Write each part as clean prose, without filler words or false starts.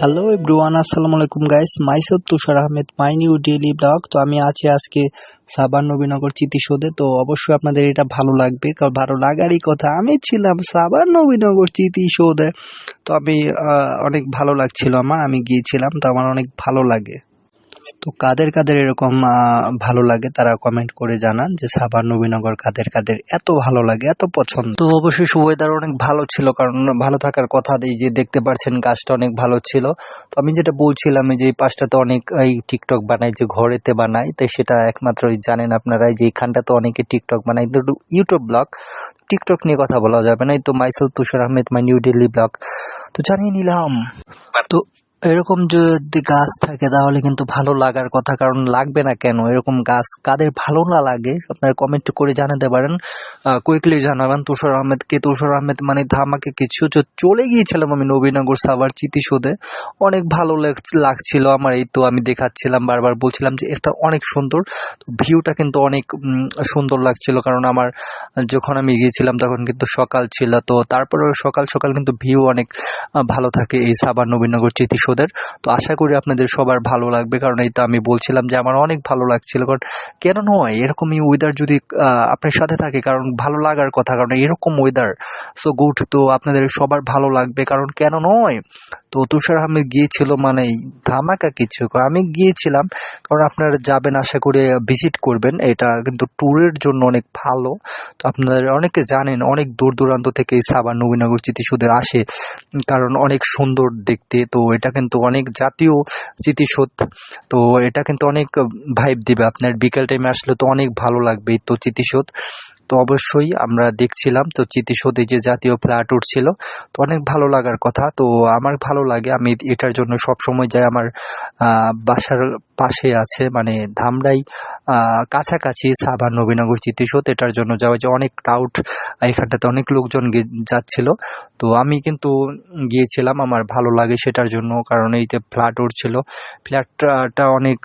Hello everyone, আসসালামু আলাইকুম guys, myself Tushar Ahmed, my new daily blog. তো আমি আছি আজকে সাভার নবীনগর স্মৃতিসৌধে। তো অবশ্যই আপনাদের এটা ভালো লাগবে, কারণ ভালো লাগারই কথা। আমি ছিলাম সাভার নবীনগর স্মৃতিসৌধে, তো আমি অনেক ভালো লাগছিল আমার, আমি গিয়েছিলাম, তো আমার অনেক ভালো লাগে। তো কাদের কাদের এরকম ভালো লাগে তারা কমেন্ট করে জানান যে সাভার নবীনগর কাদের কাদের এত ভালো লাগে, এত পছন্দ। তো অবশ্যই ওয়েদার অনেক ভালো ছিল, কারণ ভালো থাকার কথা। এই যে দেখতে পাচ্ছেন গাছটা অনেক ভালো ছিল। তো আমি যেটা বলছিলাম যে এই পাশটাতে অনেক এই টিকটক বানায়, যে ঘরেতে বানায়, তাই সেটা একমাত্রই জানেন আপনারা। যে এখানটাতে অনেকে টিকটক বানায়, কিন্তু ইউটিউব ব্লগ, টিকটক নিয়ে কথা বলা যাবে না। এই তো myself Tushar Ahmed, my new daily blog, তো জানিয়ে নিলাম। তো এরকম যদি গাছ থাকে তাহলে কিন্তু ভালো লাগার কথা, কারণ লাগবে না কেন? এরকম গাছ কাদের ভালো না লাগে আপনারা কমেন্ট করে জানাতে পারেন, কুইকলি জানাবেন। তুষার আহমেদ মানে ধামাকে কিছু। চলে গিয়েছিলাম আমি নবীনগর সাভার স্মৃতিসৌধে, অনেক ভালো লাগছিল আমার। এই তো আমি দেখাচ্ছিলাম, বারবার বলছিলাম যে এটা অনেক সুন্দর। ভিউটা কিন্তু অনেক সুন্দর লাগছিল, কারণ আমার যখন আমি গিয়েছিলাম তখন কিন্তু সকাল ছিল। তো তারপরে সকাল সকাল কিন্তু ভিউ অনেক ভালো থাকে এই সাভার নবীনগর স্মৃতিসৌধের। তো আশা করি আপনাদের সবার ভালো লাগবে, কারণ এই তো আমি বলছিলাম যে আমার অনেক ভালো লাগছিল। কারণ কেন নয়, এরকমই ওয়েদার যদি আপনার সাথে থাকে, কারণ ভালো লাগার কথা, কারণ এরকম ওয়েদার সো গুড, তো আপনাদের সবার ভালো লাগবে, কারণ কেন নয়। তো তুষার আহমেদ গিয়েছিল মানে ধামাকা কিছু। আমি গিয়েছিলাম, কারণ আপনারা যাবেন, আশা করে ভিজিট করবেন। এটা কিন্তু ট্যুরের জন্য অনেক ভালো। তো আপনারা অনেকে জানেন, অনেক দূর দূরান্ত থেকে এই সাভার নবীনগর স্মৃতিসৌধে আসে, কারণ অনেক সুন্দর দেখতে। তো এটা কিন্তু অনেক জাতীয় স্মৃতিসৌধ, তো এটা কিন্তু অনেক ভাইব দিবে আপনার। বিকেল টাইমে আসলে তো অনেক ভালো লাগবে তো স্মৃতিসৌধ। তো অবশ্যই আমরা দেখছিলাম তো স্মৃতিসৌধে যে জাতীয় ফ্ল্যাট উঠছিল, তো অনেক ভালো লাগার কথা। তো আমার ভালো লাগে, আমি এটার জন্য সব সময় যাই। আমার বাসার পাশে আছে, মানে ধামরাই কাছাকাছি সাভার নবীনগর স্মৃতিসৌধ। এটার জন্য যাওয়া যে অনেক ক্রাউড, এখানটাতে অনেক লোকজন যাচ্ছিল। তো আমি কিন্তু গিয়েছিলাম, আমার ভালো লাগে সেটার জন্য, কারণ এইতে ফ্ল্যাট উঠছিল। ফ্ল্যাটটা অনেক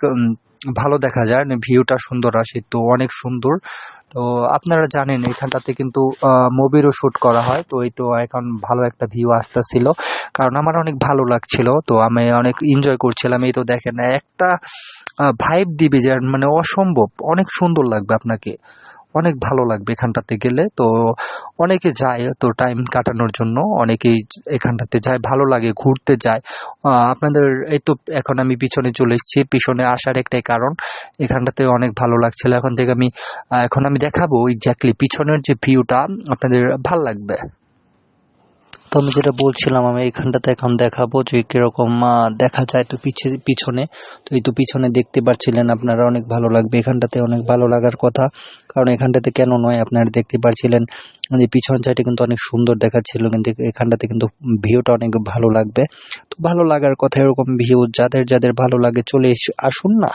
ভালো দেখা যায়, ভিউটা সুন্দর আসে, তো অনেক সুন্দর। তো আপনারা জানেন এখানটাতে কিন্তু মুভিরও শ্যুট করা হয়। তো এই তো এখন ভালো একটা ভিউ আসতেছিল, কারণ আমার অনেক ভালো লাগছিল। তো আমি অনেক এনজয় করছিলাম। এই তো দেখেন একটা ভাইব দিবে, যে মানে অসম্ভব, অনেক সুন্দর লাগবে আপনাকে, অনেক ভালো লাগবে এখানটাতে গেলে। তো অনেকে যায় তো টাইম কাটানোর জন্য, অনেকেই এখানটাতে যায়, ভালো লাগে, ঘুরতে যায়। আপনাদের এই তো এখন আমি পিছনে চলে এসেছি। পিছনে আসার একটাই কারণ, এখানটাতে অনেক ভালো লাগছিল। এখন আমি দেখাবো এক্স্যাক্টলি পিছনের যে ভিউটা, আপনাদের ভাল লাগবে। তো আমি যেটা বলছিলাম, আমি এখানটাতে এখন দেখাবো যে কিরকম দেখা যায়। তো পিছনে, তো এই তো পিছনে দেখতে পাচ্ছিলেন আপনারা, অনেক ভালো লাগবে এখানটাতে, অনেক ভালো লাগার কথা। কারণ এখানটাতে কেন নয়, আপনারা দেখতে পাচ্ছিলেন যে পিছন সাইডে কিন্তু অনেক সুন্দর দেখাচ্ছিল, কিন্তু এখানটাতে কিন্তু ভিউটা অনেক ভালো লাগবে। তো ভালো লাগার কথা, এরকম ভিউ যাদের যাদের ভালো লাগে চলে আসুন না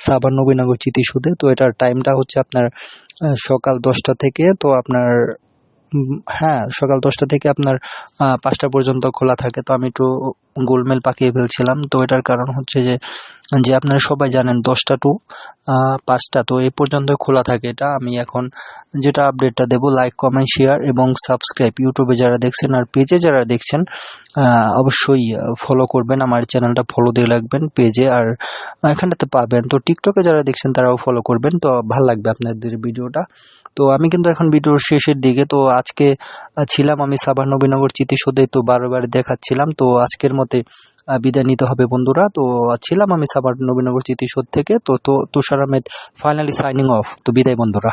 সাভার নবীনগর স্মৃতিসৌধে। তো এটার টাইমটা হচ্ছে আপনার সকাল 10টা থেকে, তো আপনার হ্যাঁ, সকাল 10টা থেকে আপনার 5টা পর্যন্ত খোলা থাকে। তো আমি একটু গোলমেল পাকিয়ে ফেলছিলাম। তো এটার কারণ হচ্ছে যে যে আপনারা সবাই জানেন 10টা টু 5টা, তো এই পর্যন্ত খোলা থাকে এটা। আমি এখন যেটা আপডেটটা দেবো, লাইক কমেন্ট শেয়ার এবং সাবস্ক্রাইব। ইউটিউবে যারা দেখছেন আর পেজে যারা দেখছেন অবশ্যই ফলো করবেন, আমার চ্যানেলটা ফলো দিয়ে রাখবেন পেজে, আর এখানটাতে পাবেন। তো টিকটকে যারা দেখছেন তারাও ফলো করবেন, তো ভালো লাগবে আপনাদের ভিডিওটা। তো আমি কিন্তু এখন ভিডিওর শেষের দিকে। তো আজকে ছিলাম আমি সাভার নবীনগর স্মৃতিসৌধে, তো বারবার দেখাচ্ছিলাম। তো আজকের মতে বিদায় নিতে হবে বন্ধুরা। তো ছিলাম আমি সাভার নবীনগর স্মৃতিসৌধ থেকে। তো তুষার আহমেদ ফাইনালি সাইনিং অফ। তো বিদায় বন্ধুরা।